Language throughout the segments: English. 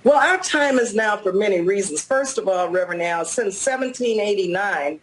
Well, our time is now for many reasons. First of all, Reverend Al, since 1789,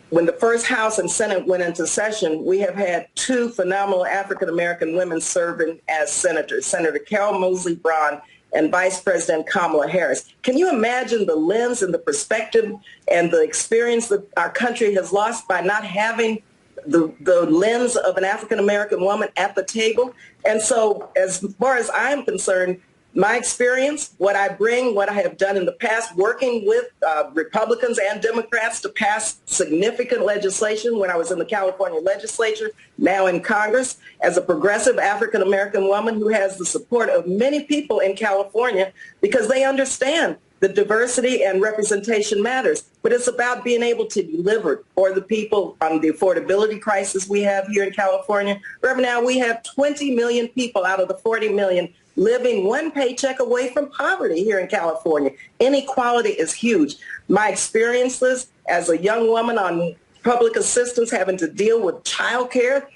when the first House and Senate went into session, we have had two phenomenal African-American women serving as senators, Senator Carol Moseley Braun and Vice President Kamala Harris. Can you imagine the lens and the perspective and the experience that our country has lost by not having the lens of an African-American woman at the table? And so as far as I'm concerned, my experience, what I bring, what I have done in the past, working with Republicans and Democrats to pass significant legislation when I was in the California legislature, now in Congress, as a progressive African-American woman who has the support of many people in California because they understand the diversity and representation matters. But it's about being able to deliver for the people on the affordability crisis we have here in California. Right now, we have 20 million people out of the 40 million living one paycheck away from poverty here in California. Inequality is huge. My experiences as a young woman on public assistance having to deal with childcare,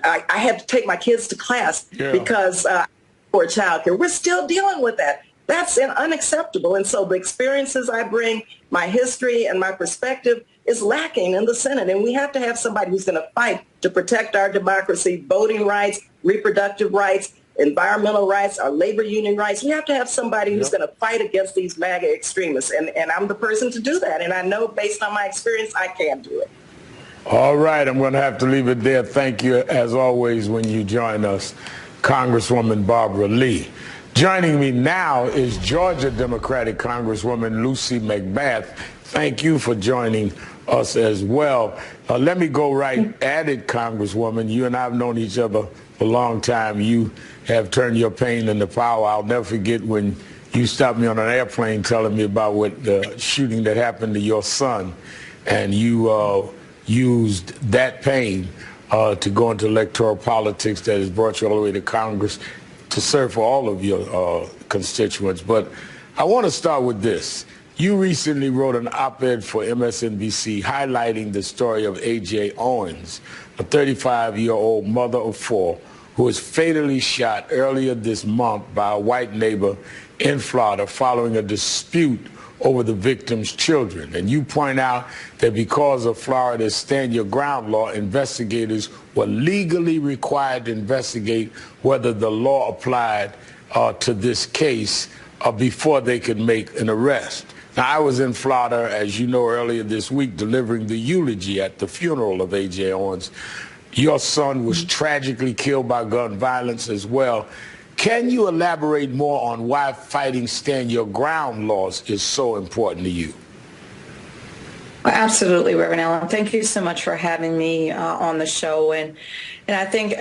I had to take my kids to class because for childcare. We're still dealing with that. That's unacceptable. And so the experiences I bring, my history and my perspective is lacking in the Senate. And we have to have somebody who's going to fight to protect our democracy, voting rights, reproductive rights, environmental rights, our labor union rights. We have to have somebody who's going to fight against these MAGA extremists. And I'm the person to do that. And I know based on my experience, I can do it. All right. I'm going to have to leave it there. Thank you, as always, when you join us, Congresswoman Barbara Lee. Joining me now is Georgia Democratic Congresswoman Lucy McBath. Thank you for joining us as well. Let me go right at it, Congresswoman. You and I have known each other for a long time. You have turned your pain into power. I'll never forget when you stopped me on an airplane telling me about what the shooting that happened to your son, and you used that pain to go into electoral politics that has brought you all the way to Congress to serve for all of your constituents. But I want to start with this. You recently wrote an op-ed for MSNBC highlighting the story of A.J. Owens, a 35-year-old mother of four who was fatally shot earlier this month by a white neighbor in Florida following a dispute over the victim's children. And you point out that because of Florida's Stand Your Ground law, investigators were legally required to investigate whether the law applied to this case before they could make an arrest. Now, I was in Florida, as you know, earlier this week, delivering the eulogy at the funeral of A.J. Owens. Your son was tragically killed by gun violence as well. Can you elaborate more on why fighting Stand Your Ground laws is so important to you? Absolutely, Reverend Allen. Thank you so much for having me on the show. And I think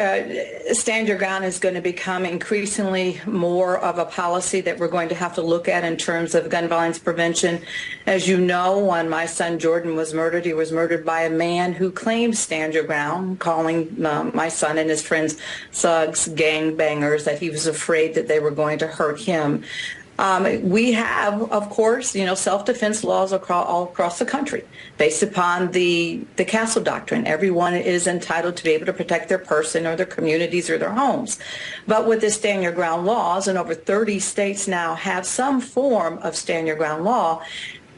Stand Your Ground is going to become increasingly more of a policy that we're going to have to look at in terms of gun violence prevention. As you know, when my son Jordan was murdered, he was murdered by a man who claimed Stand Your Ground, calling my son and his friends thugs, gangbangers, that he was afraid that they were going to hurt him. We have, of course, self-defense laws all across the country based upon the castle doctrine. Everyone is entitled to be able to protect their person or their communities or their homes. But with the Stand Your Ground laws, and over 30 states now have some form of Stand Your Ground law,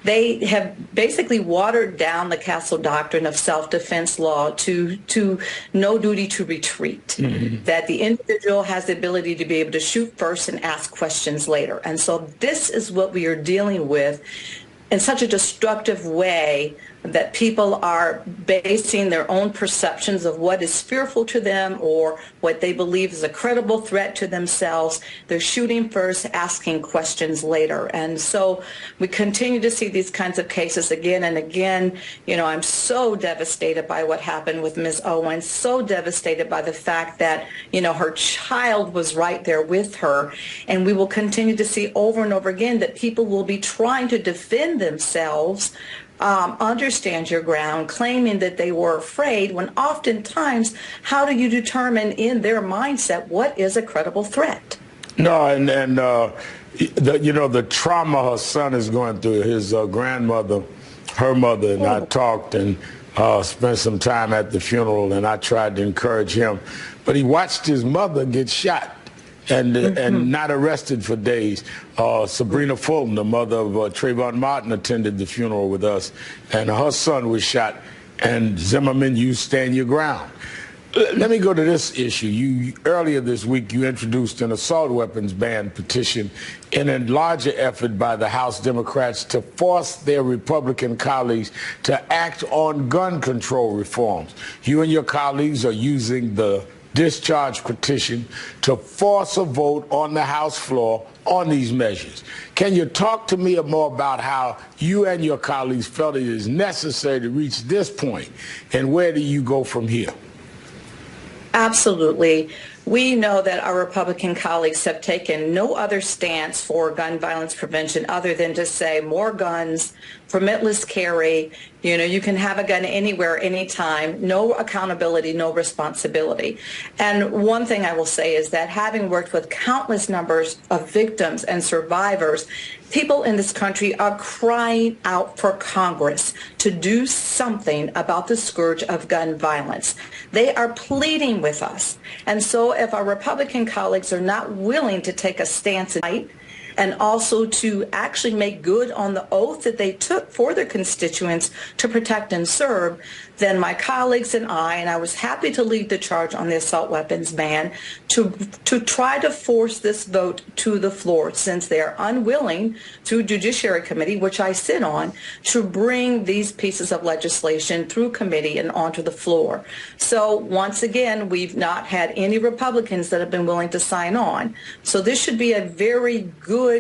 they have basically watered down the castle doctrine of self-defense law to no duty to retreat, that the individual has the ability to be able to shoot first and ask questions later. And so this is what we are dealing with in such a destructive way, that people are basing their own perceptions of what is fearful to them or what they believe is a credible threat to themselves. They're shooting first, asking questions later. And so we continue to see these kinds of cases again and again. I'm so devastated by what happened with Ms. Owens, so devastated by the fact that, her child was right there with her. And we will continue to see over and over again that people will be trying to defend themselves, understand your ground, claiming that they were afraid, when oftentimes, how do you determine in their mindset what is a credible threat? No, and the trauma her son is going through. His grandmother, her mother, and I talked and spent some time at the funeral, and I tried to encourage him. But he watched his mother get shot. and not arrested for days. Sabrina Fulton, the mother of Trayvon Martin, attended the funeral with us, and her son was shot. And Zimmerman, you stand your ground. Let me go to this issue. Earlier this week, you introduced an assault weapons ban petition in a larger effort by the House Democrats to force their Republican colleagues to act on gun control reforms. You and your colleagues are using the discharge petition to force a vote on the House floor on these measures. Can you talk to me more about how you and your colleagues felt it is necessary to reach this point, and where do you go from here? Absolutely. We know that our Republican colleagues have taken no other stance for gun violence prevention other than to say more guns, permitless carry, you can have a gun anywhere, anytime, no accountability, no responsibility. And one thing I will say is that having worked with countless numbers of victims and survivors, people in this country are crying out for Congress to do something about the scourge of gun violence. They are pleading with us. And so if our Republican colleagues are not willing to take a stance tonight, and also to actually make good on the oath that they took for their constituents to protect and serve, then my colleagues and I was happy to lead the charge on the assault weapons ban, to try to force this vote to the floor, since they are unwilling, through Judiciary Committee, which I sit on, to bring these pieces of legislation through committee and onto the floor. So once again, we've not had any Republicans that have been willing to sign on. So this should be a very good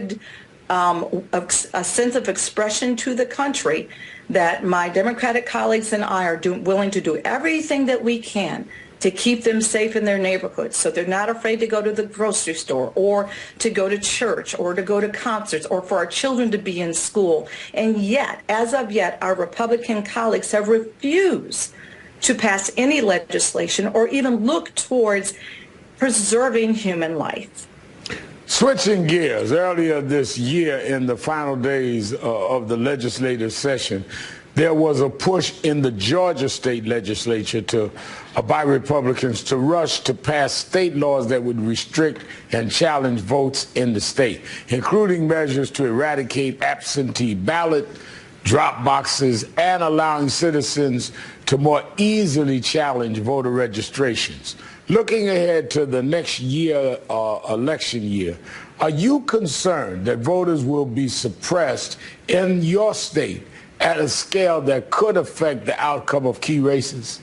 a sense of expression to the country that my Democratic colleagues and I are willing to do everything that we can to keep them safe in their neighborhoods, so they're not afraid to go to the grocery store or to go to church or to go to concerts or for our children to be in school. And yet, as of yet, our Republican colleagues have refused to pass any legislation or even look towards preserving human life. Switching gears, earlier this year in the final days of the legislative session, there was a push in the Georgia state legislature by Republicans to rush to pass state laws that would restrict and challenge votes in the state, including measures to eradicate absentee ballot, drop boxes, and allowing citizens to more easily challenge voter registrations. Looking ahead to the next year, election year, are you concerned that voters will be suppressed in your state at a scale that could affect the outcome of key races?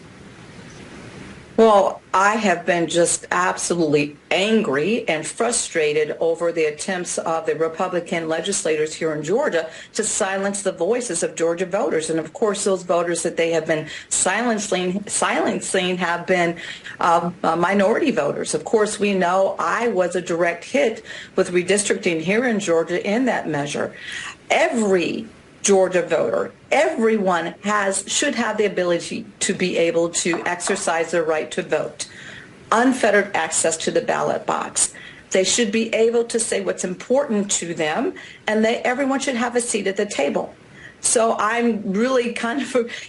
Well, I have been just absolutely angry and frustrated over the attempts of the Republican legislators here in Georgia to silence the voices of Georgia voters. And of course, those voters that they have been silencing have been minority voters. Of course, we know I was a direct hit with redistricting here in Georgia in that measure. Every Georgia voter, everyone should have the ability to be able to exercise their right to vote, unfettered access to the ballot box. They should be able to say what's important to them, and everyone should have a seat at the table. So I'm really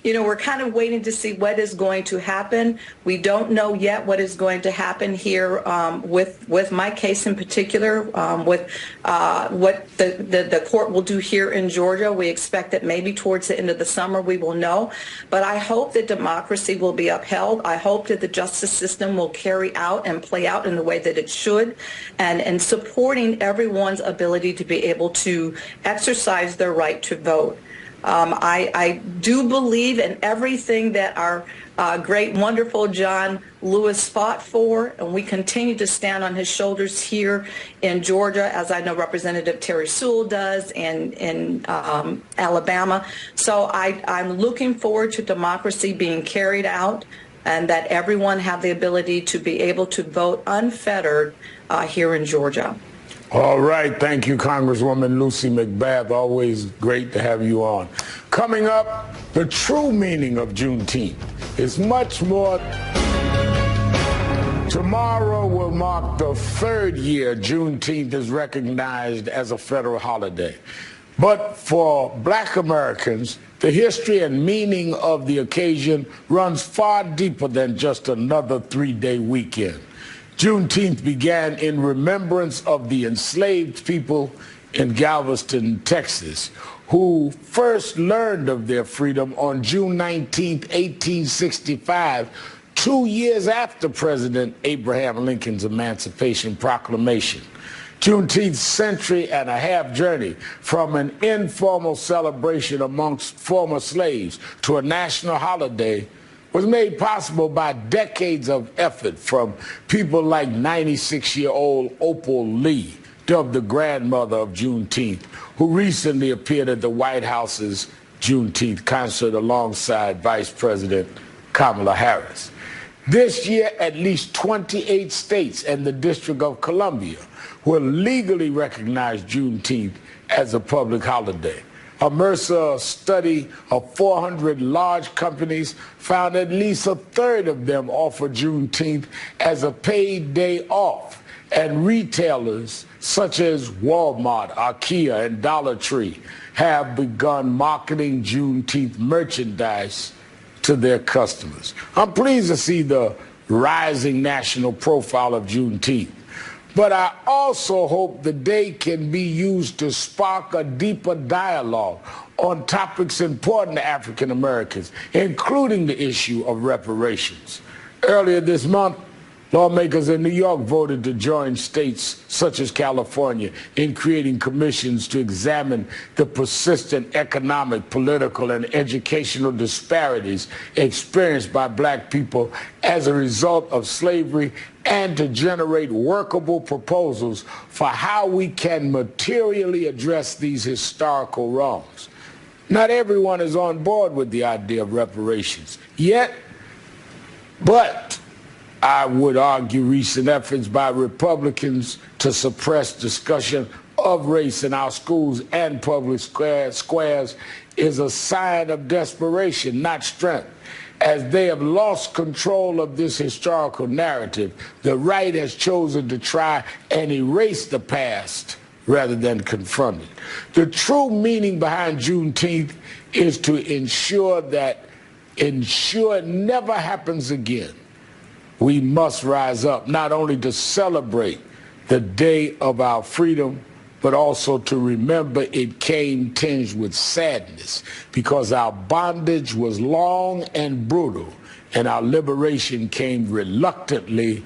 we're kind of waiting to see what is going to happen. We don't know yet what is going to happen here with my case in particular, with what the court will do here in Georgia. We expect that maybe towards the end of the summer we will know. But I hope that democracy will be upheld. I hope that the justice system will carry out and play out in the way that it should, and supporting everyone's ability to be able to exercise their right to vote. I do believe in everything that our great, wonderful John Lewis fought for, and we continue to stand on his shoulders here in Georgia, as I know Representative Terry Sewell does in Alabama. So I'm looking forward to democracy being carried out, and that everyone have the ability to be able to vote unfettered here in Georgia. All right. Thank you, Congresswoman Lucy McBath. Always great to have you on. Coming up, the true meaning of Juneteenth is much more. Tomorrow will mark the third year Juneteenth is recognized as a federal holiday. But for Black Americans, the history and meaning of the occasion runs far deeper than just another 3-day weekend. Juneteenth began in remembrance of the enslaved people in Galveston, Texas, who first learned of their freedom on June 19, 1865, 2 years after President Abraham Lincoln's Emancipation Proclamation. Juneteenth's century-and-a-half journey from an informal celebration amongst former slaves to a national holiday was made possible by decades of effort from people like 96-year-old Opal Lee, dubbed the grandmother of Juneteenth, who recently appeared at the White House's Juneteenth concert alongside Vice President Kamala Harris. This year, at least 28 states and the District of Columbia will legally recognize Juneteenth as a public holiday. A Mercer study of 400 large companies found at least a third of them offer Juneteenth as a paid day off, and retailers such as Walmart, IKEA, and Dollar Tree have begun marketing Juneteenth merchandise to their customers. I'm pleased to see the rising national profile of Juneteenth, but I also hope the day can be used to spark a deeper dialogue on topics important to African Americans, including the issue of reparations. Earlier this month, lawmakers in New York voted to join states such as California in creating commissions to examine the persistent economic, political, and educational disparities experienced by black people as a result of slavery, and to generate workable proposals for how we can materially address these historical wrongs. Not everyone is on board with the idea of reparations yet, but I would argue recent efforts by Republicans to suppress discussion of race in our schools and public squares is a sign of desperation, not strength. As they have lost control of this historical narrative, the right has chosen to try and erase the past rather than confront it. The true meaning behind Juneteenth is to ensure it never happens again. We must rise up not only to celebrate the day of our freedom, but also to remember it came tinged with sadness because our bondage was long and brutal, and our liberation came reluctantly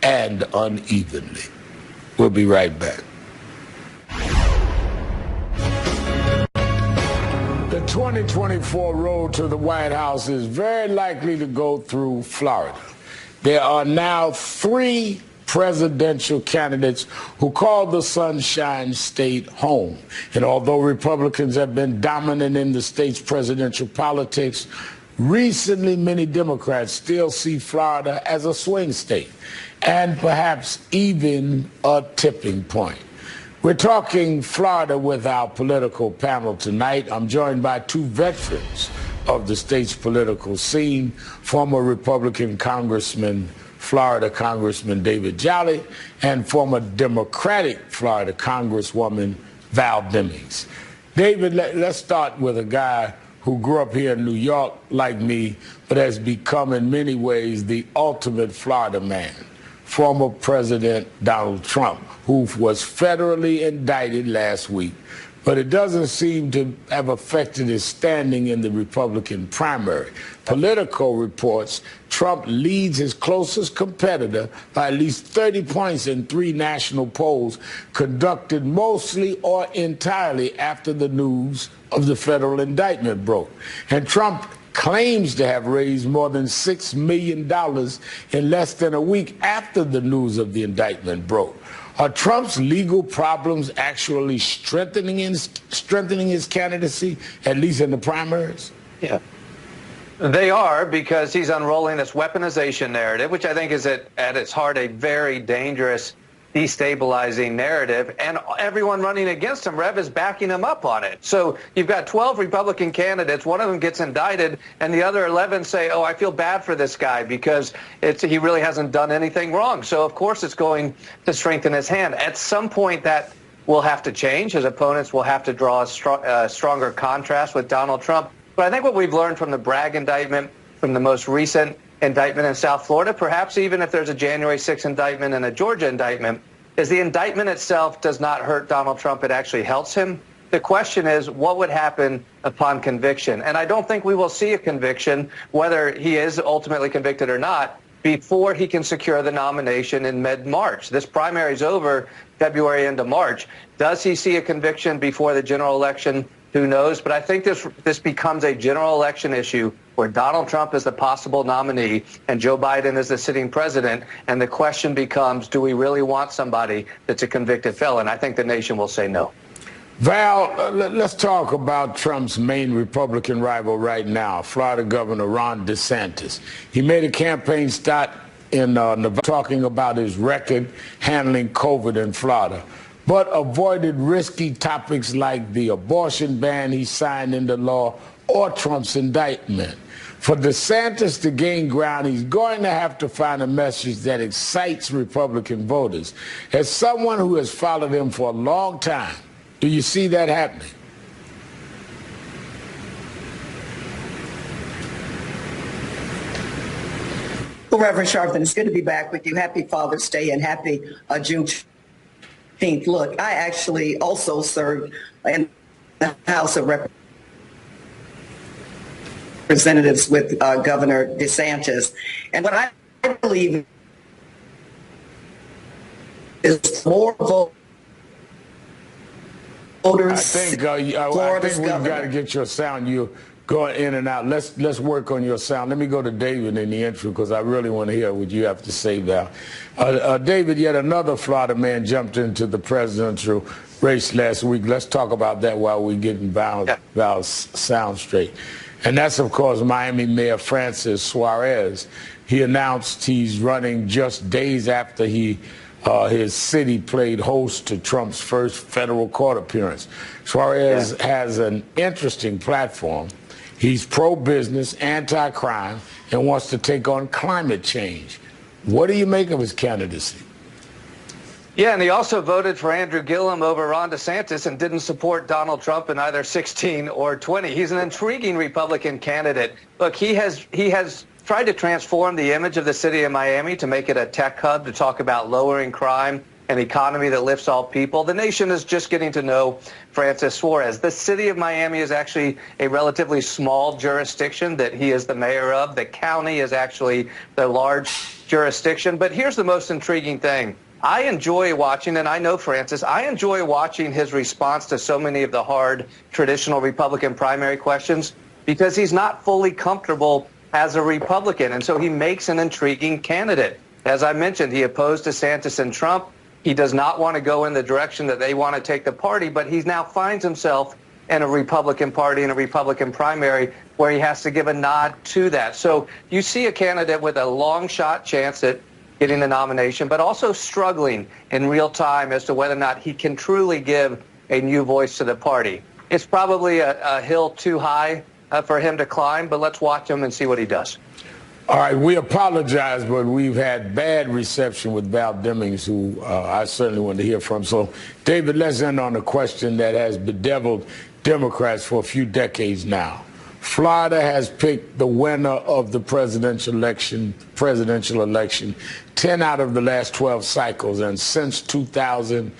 and unevenly. We'll be right back. The 2024 road to the White House is very likely to go through Florida. There are now 3 presidential candidates who call the Sunshine State home. And although Republicans have been dominant in the state's presidential politics, recently many Democrats still see Florida as a swing state and perhaps even a tipping point. We're talking Florida with our political panel tonight. I'm joined by 2 veterans of the state's political scene, former Republican Congressman, Florida Congressman David Jolly, and former Democratic Florida Congresswoman Val Demings. David, let's start with a guy who grew up here in New York like me, but has become in many ways the ultimate Florida man, former President Donald Trump, who was federally indicted last week, but it doesn't seem to have affected his standing in the Republican primary. Political reports, Trump leads his closest competitor by at least 30 points in 3 national polls conducted mostly or entirely after the news of the federal indictment broke. And Trump claims to have raised more than $6 million in less than a week after the news of the indictment broke. Are Trump's legal problems actually strengthening his candidacy, at least in the primaries? Yeah. They are, because he's unrolling this weaponization narrative, which I think is at its heart a very dangerous, destabilizing narrative, and everyone running against him, Rev, is backing him up on it. So you've got 12 Republican candidates, one of them gets indicted, and the other 11 say, oh, I feel bad for this guy because he really hasn't done anything wrong. So of course it's going to strengthen his hand. At some point that will have to change. His opponents will have to draw a stronger contrast with Donald Trump. But I think what we've learned from the Bragg indictment, from the most recent indictment in South Florida, perhaps even if there's a January 6th indictment and a Georgia indictment, is the indictment itself does not hurt Donald Trump. It actually helps him. The question is, what would happen upon conviction? And I don't think we will see a conviction, whether he is ultimately convicted or not, before he can secure the nomination in mid-March. This primary is over February into March. Does he see a conviction before the general election? Who knows? But I think this becomes a general election issue where Donald Trump is the possible nominee and Joe Biden is the sitting president. And the question becomes, do we really want somebody that's a convicted felon? I think the nation will say no. Val, let's talk about Trump's main Republican rival right now, Florida Governor Ron DeSantis. He made a campaign start in Nevada talking about his record handling COVID in Florida, but avoided risky topics like the abortion ban he signed into law or Trump's indictment. For DeSantis to gain ground, he's going to have to find a message that excites Republican voters. As someone who has followed him for a long time, do you see that happening? Well, Reverend Sharpton, it's good to be back with you. Happy Father's Day and happy Juneteenth. Look, I actually also served in the House of Representatives with Governor DeSantis. And what I believe is more voters. I think we've got to get your sound. You're going in and out. Let's work on your sound. Let me go to David in the intro because I really want to hear what you have to say, Val. David, yet another Florida man jumped into the presidential race last week. Let's talk about that while we're getting Val's sound straight. And that's, of course, Miami Mayor Francis Suarez. He announced he's running just days after his city played host to Trump's first federal court appearance. Suarez has an interesting platform. He's pro-business, anti-crime, and wants to take on climate change. What do you make of his candidacy? Yeah, and he also voted for Andrew Gillum over Ron DeSantis and didn't support Donald Trump in either 16 or 20. He's an intriguing Republican candidate. Look, he has tried to transform the image of the city of Miami to make it a tech hub, to talk about lowering crime, an economy that lifts all people. The nation is just getting to know Francis Suarez. The city of Miami is actually a relatively small jurisdiction that he is the mayor of. The county is actually the large jurisdiction. But here's the most intriguing thing. I enjoy watching, and I know Francis, I enjoy watching his response to so many of the hard traditional Republican primary questions because he's not fully comfortable as a Republican, and so he makes an intriguing candidate. As I mentioned, he opposed DeSantis and Trump. He does not want to go in the direction that they want to take the party, but he now finds himself in a Republican Party, in a Republican primary, where he has to give a nod to that. So you see a candidate with a long shot chance at getting the nomination, but also struggling in real time as to whether or not he can truly give a new voice to the party. It's probably a hill too high for him to climb, but let's watch him and see what he does. All right, we apologize, but we've had bad reception with Val Demings, who I certainly want to hear from. So, David, let's end on a question that has bedeviled Democrats for a few decades now. Florida has picked the winner of the presidential election 10 out of the last 12 cycles, and since 2000,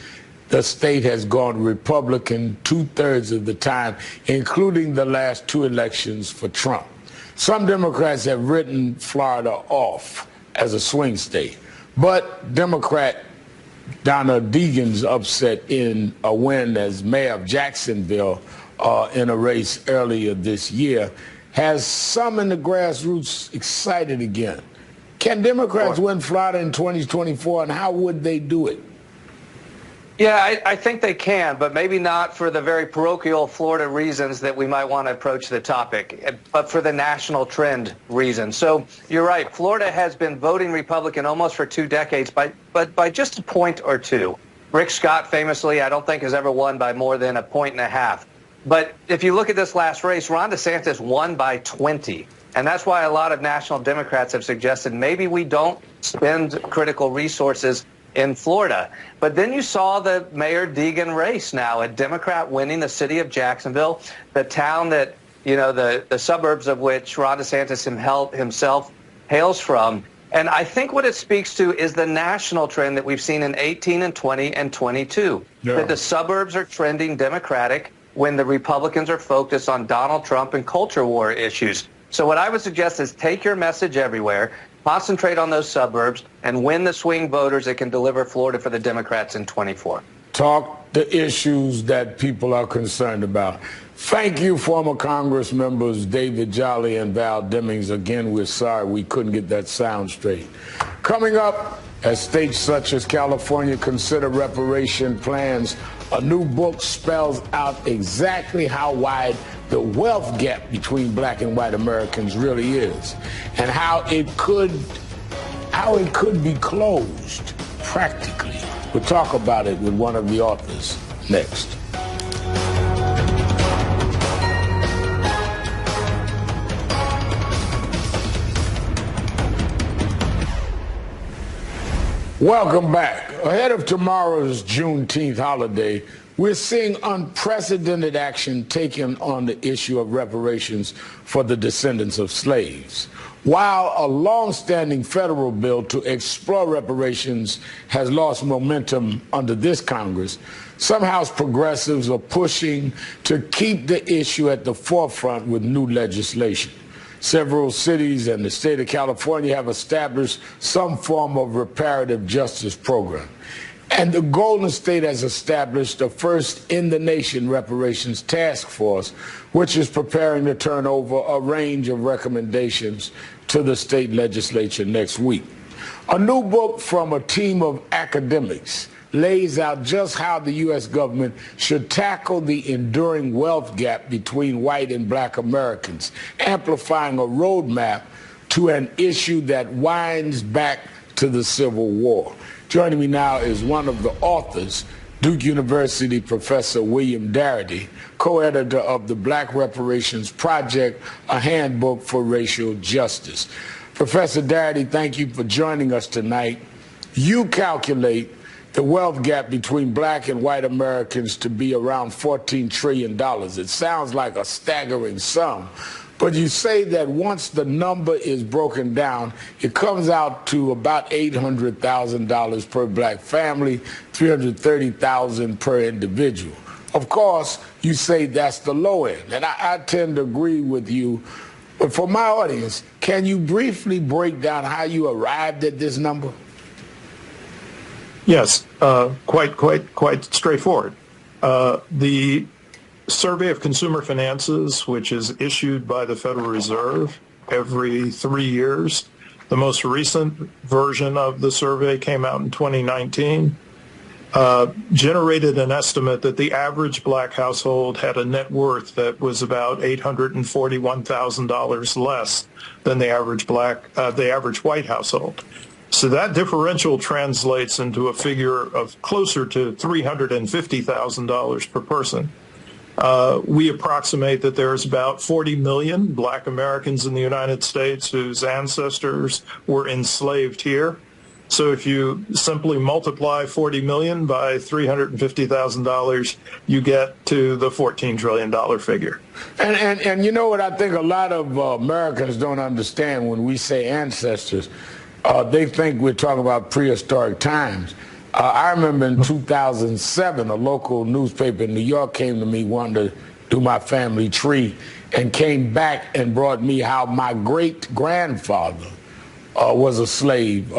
the state has gone Republican 2/3 of the time, including the last two elections for Trump. Some Democrats have written Florida off as a swing state, but Democrat Donna Deegan's upset in a win as mayor of Jacksonville in a race earlier this year has some in the grassroots excited again. Can Democrats win Florida in 2024, and how would they do it? Yeah, I think they can, but maybe not for the very parochial Florida reasons that we might want to approach the topic, but for the national trend reason. So you're right. Florida has been voting Republican almost for 2 decades, but by just a point or two. Rick Scott famously, I don't think, has ever won by more than 1.5 points. But if you look at this last race, Ron DeSantis won by 20. And that's why a lot of national Democrats have suggested maybe we don't spend critical resources in Florida. But then you saw the Mayor Deegan race now, a Democrat winning the city of Jacksonville, the town that, you know, the suburbs of which Ron DeSantis himself hails from. And I think what it speaks to is the national trend that we've seen in 18 and 20 and 22, that the suburbs are trending Democratic when the Republicans are focused on Donald Trump and culture war issues. So what I would suggest is take your message everywhere, concentrate on those suburbs, and win the swing voters that can deliver Florida for the Democrats in 24. Talk the issues that people are concerned about. Thank you, former Congress members David Jolly and Val Demings. Again, we're sorry we couldn't get that sound straight. Coming up, as states such as California consider reparation plans, a new book spells out exactly how wide the wealth gap between black and white Americans really is, and how it could be closed practically. We'll talk about it with one of the authors next. Welcome back. Ahead of tomorrow's Juneteenth holiday, we're seeing unprecedented action taken on the issue of reparations for the descendants of slaves. While a long-standing federal bill to explore reparations has lost momentum under this Congress, some House progressives are pushing to keep the issue at the forefront with new legislation. Several cities and the state of California have established some form of reparative justice program. And the Golden State has established a first-in-the-nation reparations task force, which is preparing to turn over a range of recommendations to the state legislature next week. A new book from a team of academics lays out just how the U.S. government should tackle the enduring wealth gap between white and black Americans, amplifying a roadmap to an issue that winds back to the Civil War. Joining me now is one of the authors, Duke University Professor William Darity, co-editor of the Black Reparations Project, a handbook for racial justice. Professor Darity, thank you for joining us tonight. You calculate the wealth gap between black and white Americans to be around $14 trillion. It sounds like a staggering sum, but you say that once the number is broken down, it comes out to about $800,000 per black family, $330,000 per individual. Of course, you say that's the low end, and I tend to agree with you. But for my audience, can you briefly break down how you arrived at this number? Yes, quite straightforward. The Survey of Consumer Finances, which is issued by the Federal Reserve every 3 years, the most recent version of the survey came out in 2019, generated an estimate that the average black household had a net worth that was about $841,000 less than the average white household. So that differential translates into a figure of closer to $350,000 per person. We approximate that there's about 40 million black Americans in the United States whose ancestors were enslaved here. So if you simply multiply 40 million by $350,000, you get to the $14 trillion figure. And you know what I think a lot of Americans don't understand when we say ancestors? They think we're talking about prehistoric times. I remember in 2007, a local newspaper in New York came to me, wanted to do my family tree, and came back and brought me how my great-grandfather was a slave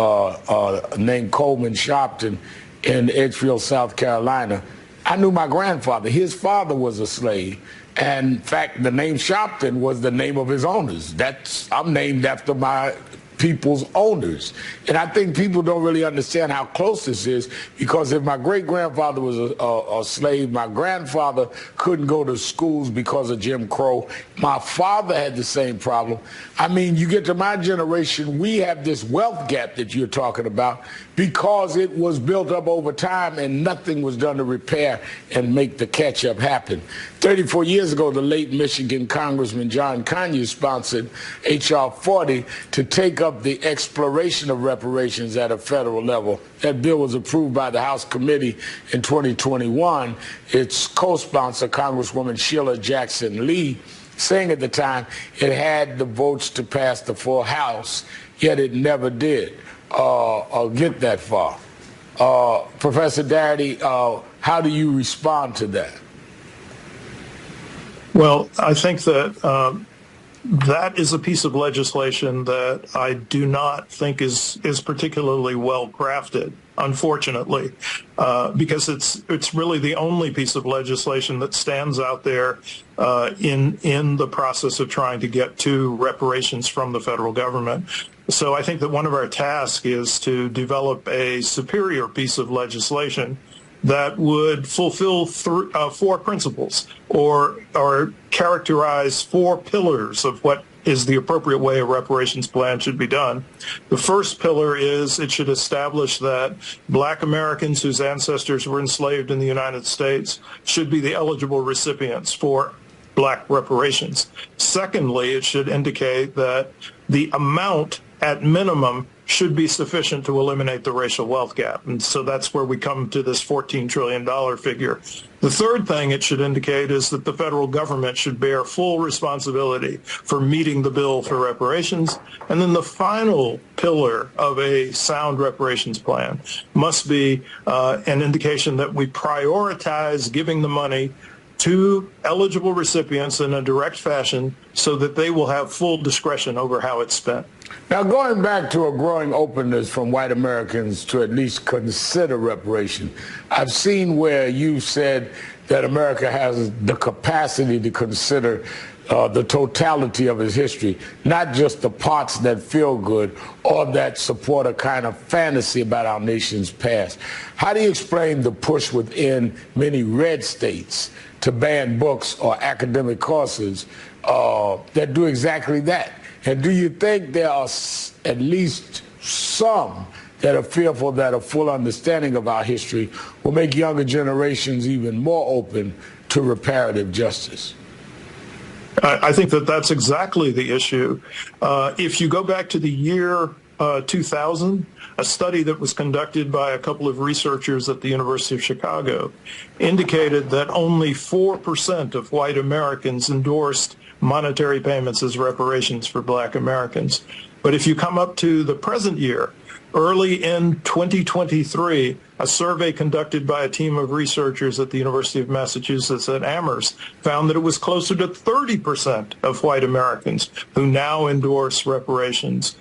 named Coleman Sharpton in Edgefield, South Carolina. I knew my grandfather. His father was a slave. And in fact, the name Sharpton was the name of his owners. I'm named after my people's owners. And I think people don't really understand how close this is, because if my great-grandfather was a slave, my grandfather couldn't go to schools because of Jim Crow. My father had the same problem. I mean, you get to my generation, we have this wealth gap that you're talking about because it was built up over time and nothing was done to repair and make the catch-up happen. 34 years ago, the late Michigan Congressman John Conyers sponsored H.R. 40 to take up the exploration of reparations at a federal level. That bill was approved by the House committee in 2021. Its co-sponsor, Congresswoman Sheila Jackson Lee, saying at the time it had the votes to pass the full House yet it never did get that far. Professor Darity, how do you respond to that? Well, I think that that is a piece of legislation that I do not think is particularly well crafted, unfortunately, because it's really the only piece of legislation that stands out there in the process of trying to get to reparations from the federal government. So I think that one of our tasks is to develop a superior piece of legislation that would fulfill four principles or characterize four pillars of what is the appropriate way a reparations plan should be done. The first pillar is it should establish that Black Americans whose ancestors were enslaved in the United States should be the eligible recipients for Black reparations. Secondly, it should indicate that the amount at minimum should be sufficient to eliminate the racial wealth gap. And so that's where we come to this $14 trillion figure. The third thing it should indicate is that the federal government should bear full responsibility for meeting the bill for reparations. And then the final pillar of a sound reparations plan must be an indication that we prioritize giving the money to eligible recipients in a direct fashion so that they will have full discretion over how it's spent. Now, going back to a growing openness from white Americans to at least consider reparation, I've seen where you said that America has the capacity to consider the totality of its history, not just the parts that feel good or that support a kind of fantasy about our nation's past. How do you explain the push within many red states to ban books or academic courses that do exactly that? And do you think there are at least some that are fearful that a full understanding of our history will make younger generations even more open to reparative justice? I think that that's exactly the issue. If you go back to the year 2000, a study that was conducted by a couple of researchers at the University of Chicago indicated that only 4% of white Americans endorsed monetary payments as reparations for Black Americans. But if you come up to the present year, early in 2023, a survey conducted by a team of researchers at the University of Massachusetts at Amherst found that it was closer to 30% of white Americans who now endorse reparations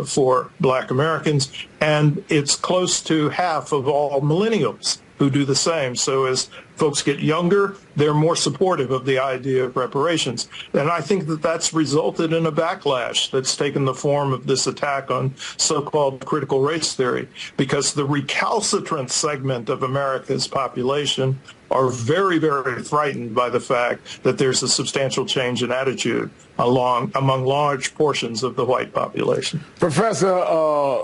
for Black Americans, and it's close to half of all millennials who do the same. So as folks get younger, they're more supportive of the idea of reparations. And I think that that's resulted in a backlash that's taken the form of this attack on so-called critical race theory, because the recalcitrant segment of America's population are very, very frightened by the fact that there's a substantial change in attitude among large portions of the white population. Professor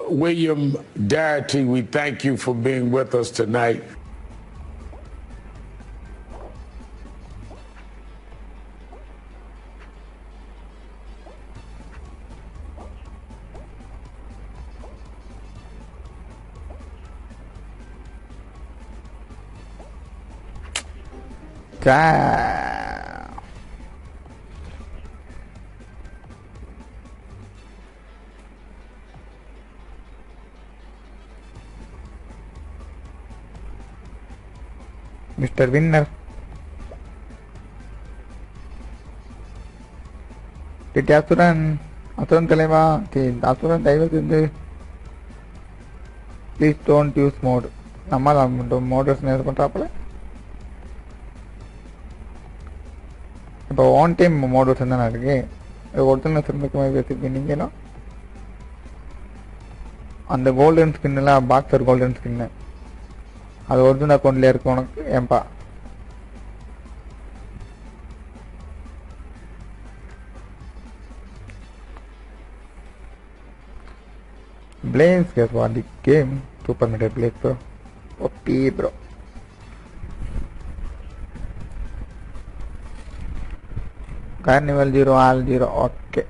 William Darity, we thank you for being with us tonight. Mr. Winner, Titi Asuran Talema, Asuran David in the please don't use mode. Namala models never control. இப்போ on time mode வச்சுருந்தேன் இருக்கு ஒருத்தர் திரும்ப பேசிக் பண்ணீங்கன்னா அந்த golden ஸ்கின்லாம் boxer golden skin அது original அக்கௌண்ட்லேயே இருக்கு உனக்கு ஏன்பா Blames guess what the game Super Metal Blade bro OP bro Carnival 0 all 0 okay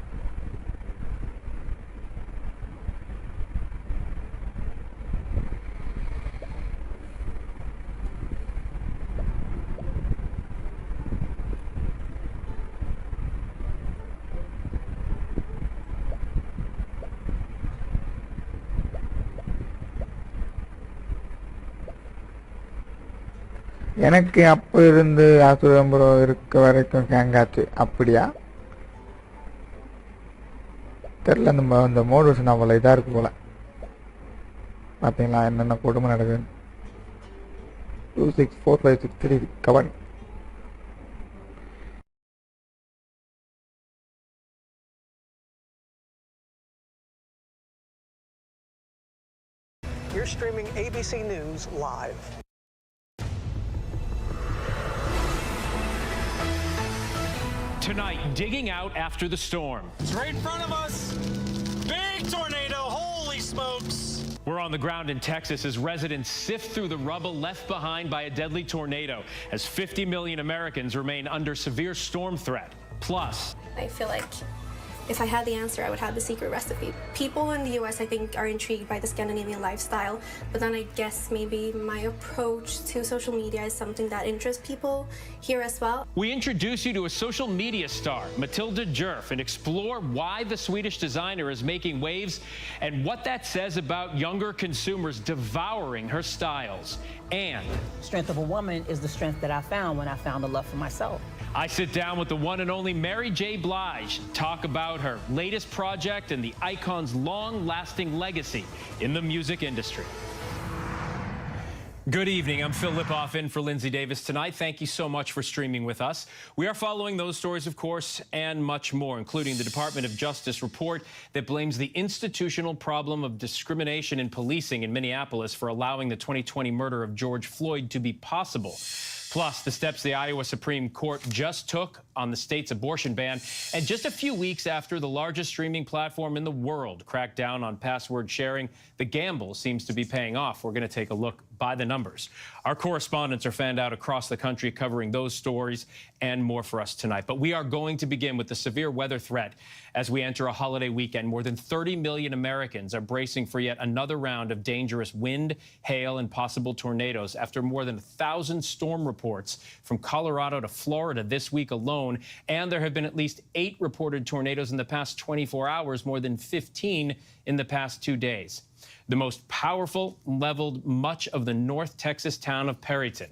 எனக்கு அப்போ இருந்து ஆசுதம்பரம் இருக்க வரைக்கும் கேங்காச்சு. அப்படியா தெரில. இந்த மோடல்ஸ் அவ்வளோ இதாக இருக்கு போல். பார்த்தீங்களா என்னென்ன கொடுமை நடக்குது. 264563 கவன். You're streaming ABC News live. Tonight, digging out after the storm. It's right in front of us. Big tornado. Holy smokes. We're on the ground in Texas as residents sift through the rubble left behind by a deadly tornado as 50 million Americans remain under severe storm threat. Plus, I feel like if I had the answer, I would have the secret recipe. People in the US, I think, are intrigued by the Scandinavian lifestyle, but then I guess maybe my approach to social media is something that interests people here as well. we introduce you to a social media star, Matilda Djerf, and explore why the Swedish designer is making waves and what that says about younger consumers devouring her styles. And The strength of a woman is the strength that I found when I found a love for myself. I sit down with the one and only Mary J. Blige, talk about her latest project and the icon's long-lasting legacy in the music industry. Good evening. I'm Phil Lipoff in for Lindsay Davis tonight. Thank you so much for streaming with us. We are following those stories, of course, and much more, including the Department of Justice report that blames the institutional problem of discrimination in policing in Minneapolis for allowing the 2020 murder of George Floyd to be possible. Plus, the steps the Iowa Supreme Court just took on the state's abortion ban, and just a few weeks after the largest streaming platform in the world cracked down on password sharing, the gamble seems to be paying off. We're going to take a look by the numbers. Our correspondents are fanned out across the country covering those stories and more for us tonight. But we are going to begin with the severe weather threat as we enter a holiday weekend. More than 30 million Americans are bracing for yet another round of dangerous wind, hail, and possible tornadoes after more than 1,000 storm reports from Colorado to Florida this week alone. And there have been at least 8 reported tornadoes in the past 24 hours, more than 15 in the past 2 days. The most powerful leveled much of the North Texas town of Perryton.